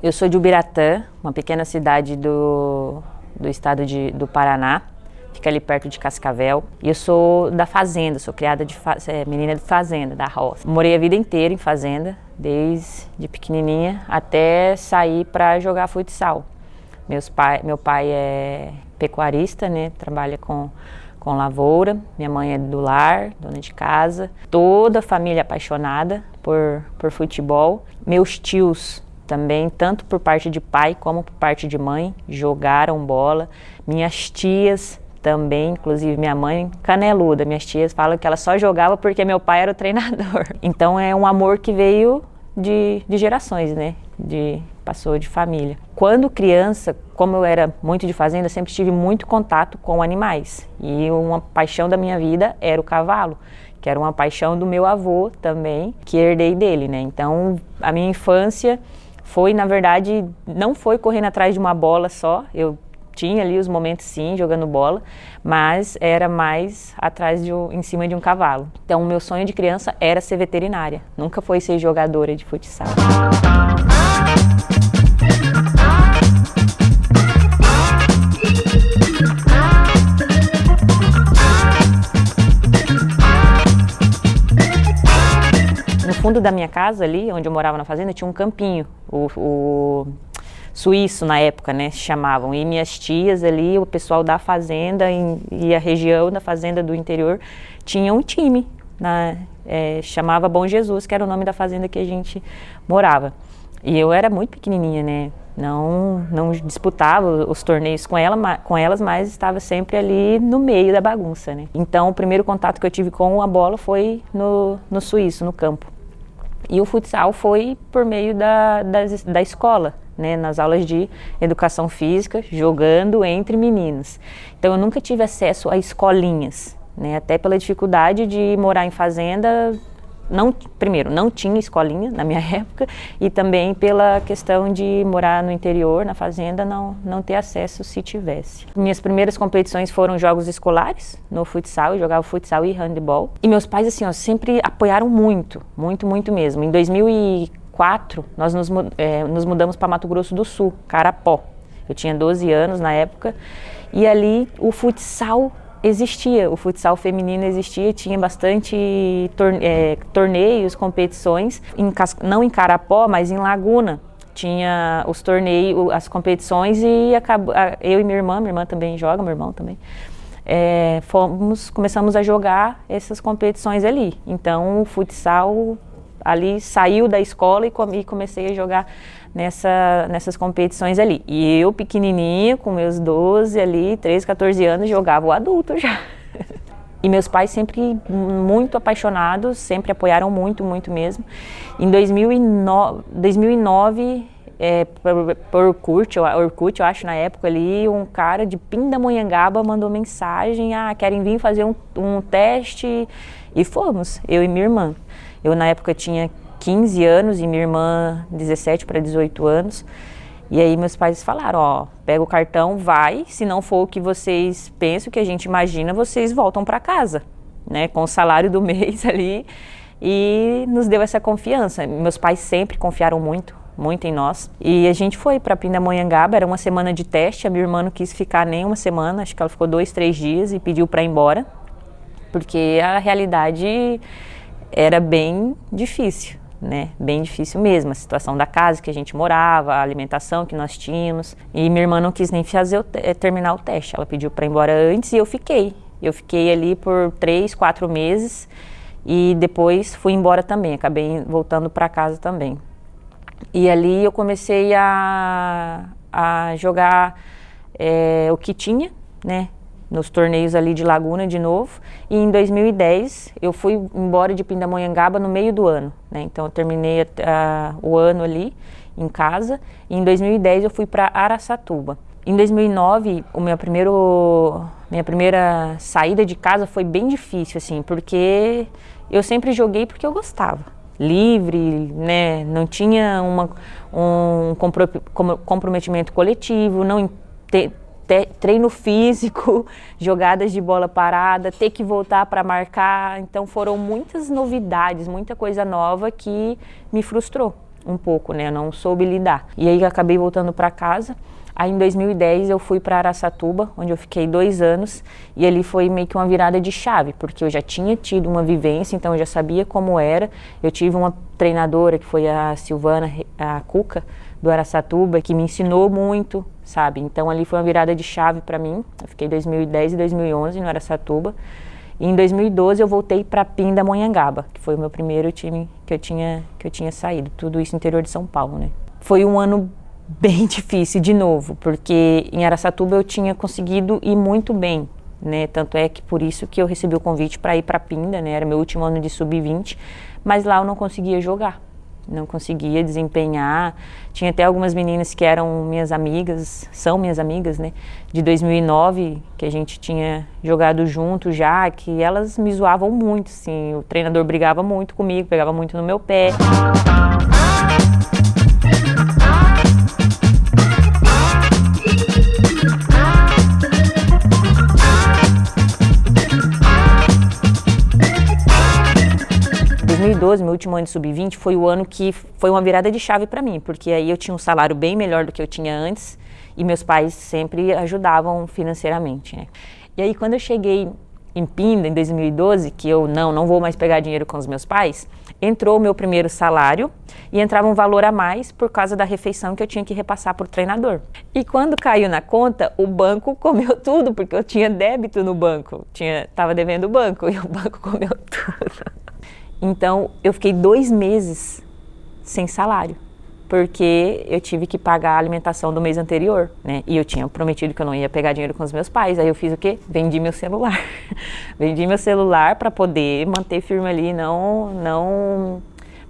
Eu sou de Ubiratã, uma pequena cidade do estado do Paraná, fica ali perto de Cascavel. E eu sou da fazenda, sou criada menina de fazenda, da roça. Morei a vida inteira em fazenda, desde pequenininha até sair para jogar futsal. Meu pai é pecuarista, né? Trabalha com lavoura. Minha mãe é do lar, dona de casa. Toda a família apaixonada por futebol. Meus tios também, tanto por parte de pai como por parte de mãe, jogaram bola. Minhas tias também, inclusive minha mãe, caneluda. Minhas tias falam que ela só jogava porque meu pai era o treinador. Então é um amor que veio de gerações, né? Passou de família. Quando criança, como eu era muito de fazenda, sempre tive muito contato com animais. E uma paixão da minha vida era o cavalo, que era uma paixão do meu avô também, que herdei dele, né? Então, a minha infância foi, na verdade, não foi correndo atrás de uma bola só. Eu tinha ali os momentos, sim, jogando bola, mas era mais em cima de um cavalo. Então, o meu sonho de criança era ser veterinária. Nunca foi ser jogadora de futsal. No fundo da minha casa ali, onde eu morava na fazenda, tinha um campinho, o suíço na época, né, se chamavam. E minhas tias ali, o pessoal da fazenda e a região da fazenda do interior, tinha um time, chamava Bom Jesus, que era o nome da fazenda que a gente morava. E eu era muito pequenininha, né, não disputava os torneios com elas, mas estava sempre ali no meio da bagunça, né. Então o primeiro contato que eu tive com a bola foi no suíço, no campo. E o futsal foi por meio da escola, né, nas aulas de educação física, jogando entre meninos. Então eu nunca tive acesso a escolinhas, né, até pela dificuldade de morar em fazenda. Primeiro, não tinha escolinha na minha época, e também pela questão de morar no interior, na fazenda, não ter acesso se tivesse. Minhas primeiras competições foram jogos escolares, no futsal. Eu jogava futsal e handebol. E meus pais, assim, sempre apoiaram muito, muito, muito mesmo. Em 2004, nós nos mudamos para Mato Grosso do Sul, Carapó. Eu tinha 12 anos na época, e ali o futsal existia, o futsal feminino existia, tinha bastante torneios, competições, não em Carapó, mas em Laguna. Tinha os torneios, as competições, e eu e minha irmã também joga, meu irmão também, começamos a jogar essas competições ali. Então o futsal ali saiu da escola e comecei a jogar nessas competições ali. E eu, pequenininha, com meus 12 ali, 13, 14 anos, jogava o adulto já. E meus pais sempre muito apaixonados, sempre apoiaram muito, muito mesmo. Em 2009, por Orkut, eu acho, na época ali, um cara de Pindamonhangaba mandou mensagem: querem vir fazer um teste, e fomos, eu e minha irmã. Eu, na época, tinha 15 anos e minha irmã 17 para 18 anos. E aí meus pais falaram: pega o cartão, vai, se não for o que vocês pensam, o que a gente imagina, vocês voltam para casa, né, com o salário do mês ali. E nos deu essa confiança. Meus pais sempre confiaram muito, muito em nós. E a gente foi para Pindamonhangaba, era uma semana de teste. A minha irmã não quis ficar nem uma semana, acho que ela ficou 2, 3 dias e pediu para ir embora, porque a realidade era bem difícil, né? Bem difícil mesmo, a situação da casa que a gente morava, a alimentação que nós tínhamos. E minha irmã não quis nem terminar o teste, ela pediu para ir embora antes, e eu fiquei. Eu fiquei ali por 3, 4 meses e depois fui embora também, acabei voltando para casa também. E ali eu comecei a jogar o que tinha, né, nos torneios ali de Laguna de novo. E em 2010 eu fui embora de Pindamonhangaba no meio do ano, né? Então eu terminei o ano ali em casa, e em 2010 eu fui para Araçatuba. Em 2009, minha primeira saída de casa foi bem difícil, assim, porque eu sempre joguei porque eu gostava. Livre, né? Não tinha um comprometimento coletivo, treino físico, jogadas de bola parada, ter que voltar para marcar. Então foram muitas novidades, muita coisa nova que me frustrou um pouco, né? Eu não soube lidar. E aí acabei voltando para casa. Aí em 2010 eu fui para Araçatuba, onde eu fiquei 2 anos, e ali foi meio que uma virada de chave, porque eu já tinha tido uma vivência, então eu já sabia como era. Eu tive uma treinadora que foi a Silvana, a Cuca, do Araçatuba, que me ensinou muito, sabe? Então ali foi uma virada de chave para mim. Eu fiquei 2010 e 2011 no Araçatuba. E em 2012 eu voltei para Pindamonhangaba, que foi o meu primeiro time que eu tinha saído. Tudo isso no interior de São Paulo, né? Foi um ano bem difícil de novo, porque em Araçatuba eu tinha conseguido ir muito bem, né? Tanto é que por isso que eu recebi o convite para ir para Pinda, né? Era meu último ano de sub-20, mas lá eu não conseguia jogar, não conseguia desempenhar. Tinha até algumas meninas que eram minhas amigas, são minhas amigas, né? De 2009, que a gente tinha jogado junto já, que elas me zoavam muito, assim. O treinador brigava muito comigo, pegava muito no meu pé. 2012, meu último ano de sub-20, foi o ano que foi uma virada de chave para mim, porque aí eu tinha um salário bem melhor do que eu tinha antes e meus pais sempre ajudavam financeiramente, né? E aí quando eu cheguei em Pinda, em 2012, que eu não vou mais pegar dinheiro com os meus pais, entrou o meu primeiro salário e entrava um valor a mais por causa da refeição que eu tinha que repassar para o treinador. E quando caiu na conta, o banco comeu tudo, porque eu tinha débito no banco, estava devendo o banco e o banco comeu tudo. Então eu fiquei 2 meses sem salário, porque eu tive que pagar a alimentação do mês anterior, né? E eu tinha prometido que eu não ia pegar dinheiro com os meus pais. Aí eu fiz o quê? Vendi meu celular. Vendi meu celular para poder manter firme ali, não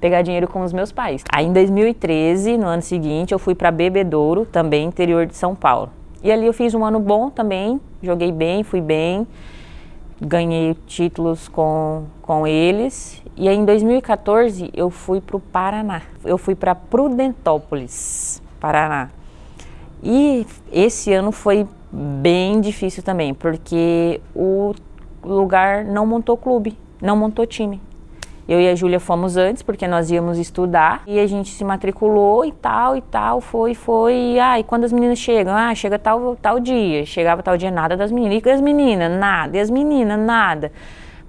pegar dinheiro com os meus pais. Aí em 2013, no ano seguinte, eu fui para Bebedouro, também interior de São Paulo. E ali eu fiz um ano bom também, joguei bem, fui bem, ganhei títulos com eles. E aí em 2014 eu fui para o Paraná, eu fui para Prudentópolis, Paraná. E esse ano foi bem difícil também, porque o lugar não montou clube, não montou time. Eu e a Júlia fomos antes, porque nós íamos estudar, e a gente se matriculou e tal, foi. E quando as meninas chegam? Chega tal dia. Chegava tal dia, nada das meninas. E as meninas? Nada. E as meninas? Nada.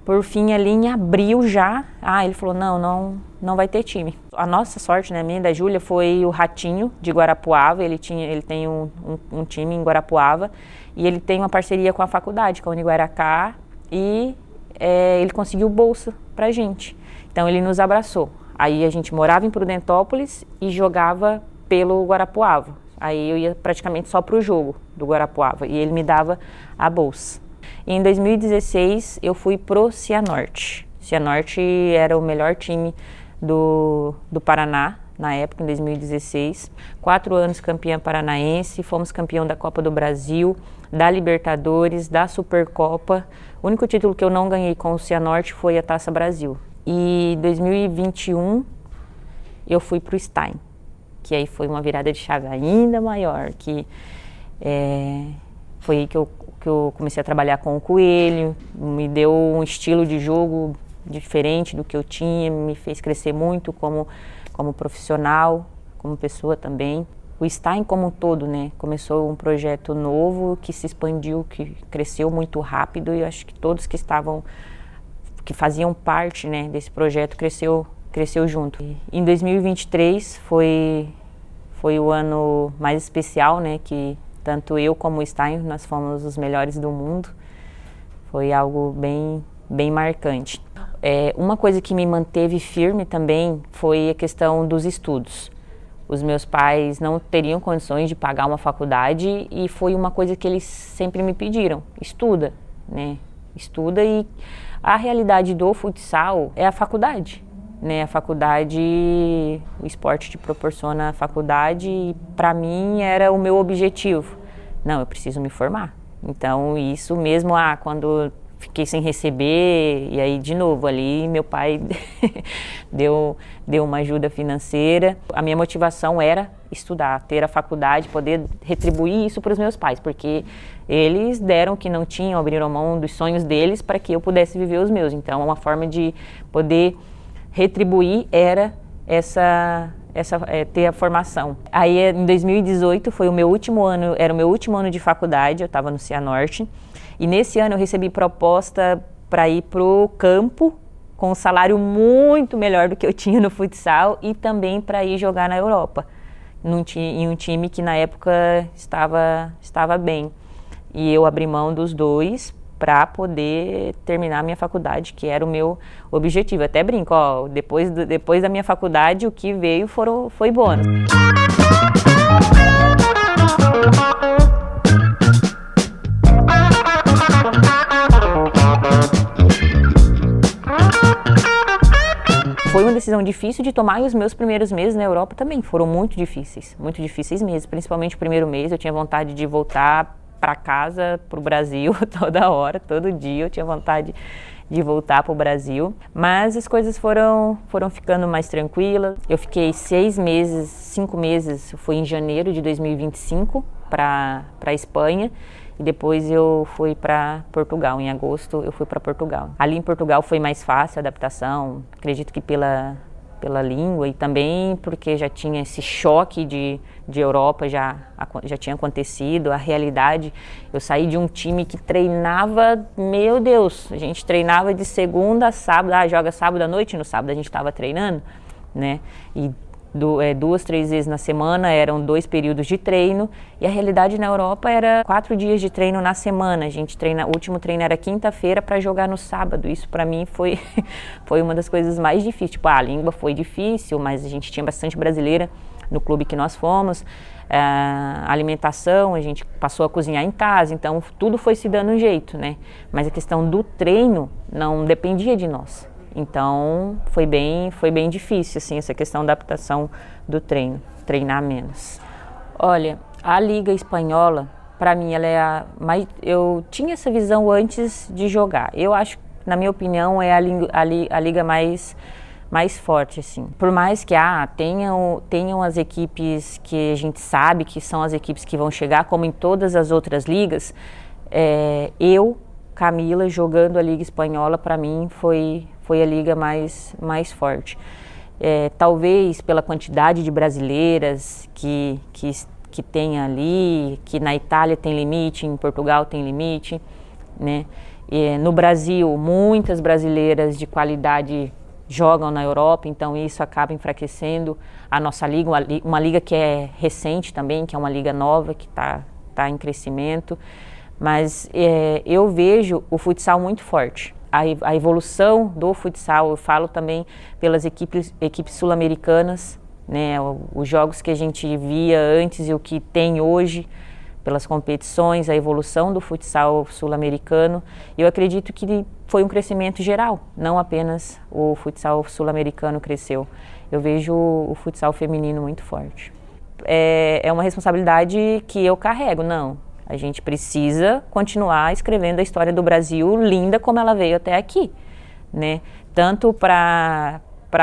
Por fim, ali em abril já, ele falou, não vai ter time. A nossa sorte, né, a minha e da Júlia, foi o Ratinho, de Guarapuava. Ele tem um time em Guarapuava, e ele tem uma parceria com a faculdade, com a Uniguaracá, e ele conseguiu bolsa pra gente. Então ele nos abraçou. Aí a gente morava em Prudentópolis e jogava pelo Guarapuava. Aí eu ia praticamente só pro jogo do Guarapuava, e ele me dava a bolsa. E em 2016 eu fui pro Cianorte. Cianorte era o melhor time do Paraná, na época, em 2016. 4 anos campeã paranaense, fomos campeão da Copa do Brasil, da Libertadores, da Supercopa. O único título que eu não ganhei com o Cianorte foi a Taça Brasil. E em 2021 eu fui pro Stein, que aí foi uma virada de chave ainda maior, que foi aí que eu comecei a trabalhar com o Coelho, me deu um estilo de jogo diferente do que eu tinha, me fez crescer muito como profissional, como pessoa também. O Stein como um todo, né, começou um projeto novo que se expandiu, que cresceu muito rápido, e eu acho que todos que faziam parte, né, desse projeto cresceu junto. E em 2023 foi o ano mais especial, né, que tanto eu como o Stein, nós fomos os melhores do mundo. Foi algo bem marcante. Uma coisa que me manteve firme também foi a questão dos estudos. Os meus pais não teriam condições de pagar uma faculdade, e foi uma coisa que eles sempre me pediram: estuda, né? Estuda. E a realidade do futsal é a faculdade, né? A faculdade, o esporte te proporciona a faculdade, e para mim era o meu objetivo. Não, eu preciso me formar. Então isso mesmo, quando fiquei sem receber, e aí de novo ali meu pai deu uma ajuda financeira. A minha motivação era estudar, ter a faculdade, poder retribuir isso para os meus pais, porque eles deram o que não tinham, abriram mão dos sonhos deles para que eu pudesse viver os meus. Então uma forma de poder retribuir era ter a formação. Aí em 2018 foi o meu último ano, era o meu último ano de faculdade, eu estava no Cianorte, e nesse ano eu recebi proposta para ir para o campo com um salário muito melhor do que eu tinha no futsal e também para ir jogar na Europa, em um time que na época estava bem. E eu abri mão dos dois para poder terminar a minha faculdade, que era o meu objetivo. Até brinco, ó, depois da minha faculdade, o que veio foi bônus. Foi uma decisão difícil de tomar e os meus primeiros meses na Europa também foram muito difíceis mesmo, principalmente o primeiro mês. Eu tinha vontade de voltar para casa, para o Brasil, toda hora, todo dia eu tinha vontade de voltar para o Brasil, mas as coisas foram ficando mais tranquilas. Eu fiquei 5 meses, foi em janeiro de 2025 para a Espanha e depois eu fui para Portugal, em agosto eu fui para Portugal. Ali em Portugal foi mais fácil a adaptação, acredito que pela língua e também porque já tinha esse choque de Europa, já tinha acontecido, a realidade. Eu saí de um time que treinava, meu Deus, a gente treinava de segunda a sábado, joga sábado à noite, no sábado a gente estava treinando, né? E 2, 3 vezes na semana, eram 2 períodos de treino, e a realidade na Europa era 4 dias de treino na semana. A gente o último treino era quinta-feira para jogar no sábado. Isso para mim foi uma das coisas mais difíceis. Tipo, a língua foi difícil, mas a gente tinha bastante brasileira no clube que nós fomos. A alimentação, a gente passou a cozinhar em casa, então tudo foi se dando um jeito, né? Mas a questão do treino não dependia de nós. Então, foi bem difícil, assim, essa questão da adaptação do treino, treinar menos. Olha, a Liga Espanhola, para mim, ela é eu tinha essa visão antes de jogar. Eu acho, na minha opinião, é a liga mais forte, assim. Por mais que tenham as equipes que a gente sabe que são as equipes que vão chegar, como em todas as outras ligas, Camila, jogando a Liga Espanhola, para mim, foi a liga mais forte. Talvez pela quantidade de brasileiras que tem ali, que na Itália tem limite, em Portugal tem limite, né? No Brasil, muitas brasileiras de qualidade jogam na Europa, então isso acaba enfraquecendo a nossa liga, uma liga que é recente também, que é uma liga nova, que está em crescimento. Mas eu vejo o futsal muito forte. A evolução do futsal, eu falo também pelas equipes sul-americanas, né? Os jogos que a gente via antes e o que tem hoje, pelas competições, a evolução do futsal sul-americano. Eu acredito que foi um crescimento geral, não apenas o futsal sul-americano cresceu. Eu vejo o futsal feminino muito forte. É uma responsabilidade que eu carrego, não. A gente precisa continuar escrevendo a história do Brasil linda como ela veio até aqui, né? Tanto para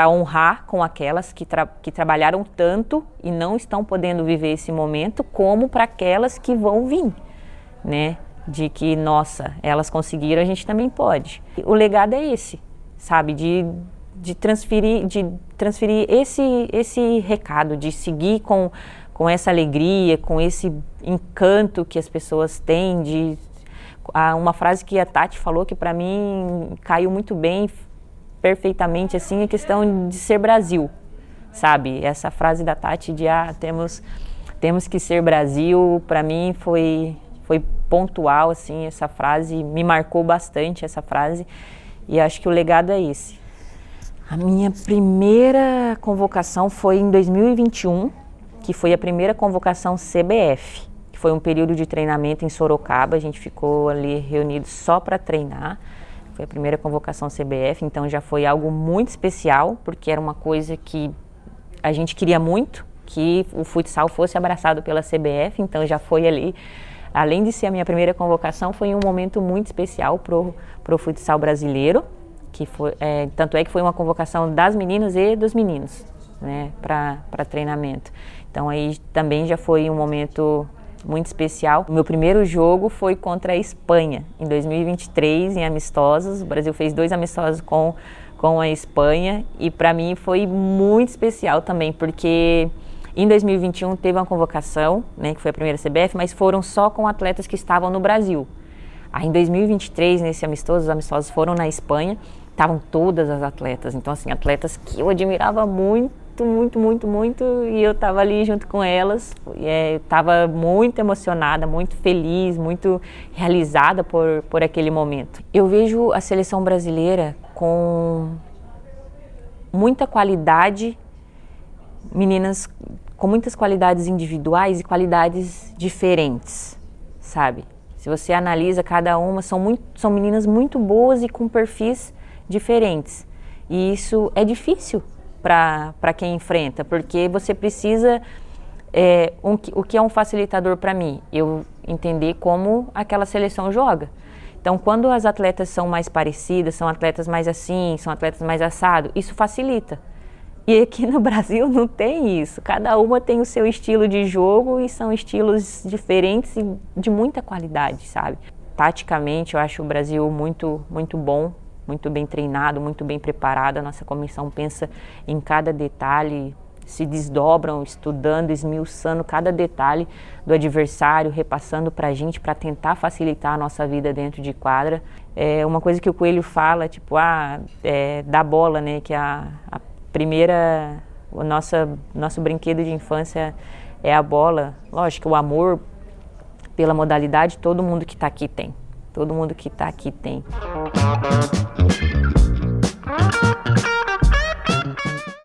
honrar com aquelas que trabalharam tanto e não estão podendo viver esse momento, como para aquelas que vão vir, né? De que, nossa, elas conseguiram, a gente também pode. O legado é esse, sabe? De transferir esse recado, de seguir com essa alegria, com esse encanto que as pessoas têm. Uma frase que a Tati falou que para mim caiu muito bem, perfeitamente, assim, a questão de ser Brasil, sabe? Essa frase da Tati de temos que ser Brasil, para mim foi pontual, assim, essa frase, me marcou bastante essa frase, e acho que o legado é esse. A minha primeira convocação foi em 2021, que foi a primeira convocação CBF, que foi um período de treinamento em Sorocaba. A gente ficou ali reunido só para treinar. Foi a primeira convocação CBF, então já foi algo muito especial, porque era uma coisa que a gente queria muito, que o futsal fosse abraçado pela CBF, então já foi ali, além de ser a minha primeira convocação, foi um momento muito especial pro futsal brasileiro, que foi, tanto é que foi uma convocação das meninas e dos meninos, né, para treinamento. Então aí também já foi um momento muito especial. O meu primeiro jogo foi contra a Espanha, em 2023, em amistosos. O Brasil fez 2 amistosos com com a Espanha, e para mim foi muito especial também, porque em 2021 teve uma convocação, né, que foi a primeira CBF, mas foram só com atletas que estavam no Brasil. Aí em 2023, nesse amistoso, os amistosos foram na Espanha, estavam todas as atletas, então assim, atletas que eu admirava muito, e eu estava ali junto com elas, estava muito emocionada, muito feliz, muito realizada por aquele momento. Eu vejo a seleção brasileira com muita qualidade, meninas com muitas qualidades individuais e qualidades diferentes, sabe? Se você analisa cada uma, são meninas muito boas e com perfis diferentes. E isso é difícil para quem enfrenta, porque você precisa, o que é um facilitador para mim? Eu entender como aquela seleção joga. Então, quando as atletas são mais parecidas, são atletas mais assim, são atletas mais assado, isso facilita. E aqui no Brasil não tem isso. Cada uma tem o seu estilo de jogo e são estilos diferentes e de muita qualidade, sabe? Taticamente, eu acho o Brasil muito bom, muito bem treinado, muito bem preparado. A nossa comissão pensa em cada detalhe, se desdobram, estudando, esmiuçando cada detalhe do adversário, repassando para a gente para tentar facilitar a nossa vida dentro de quadra. Uma coisa que o Coelho fala, tipo, da bola, né, que a nosso brinquedo de infância é a bola. Lógico, o amor pela modalidade, todo mundo que está aqui tem. Todo mundo que está aqui tem.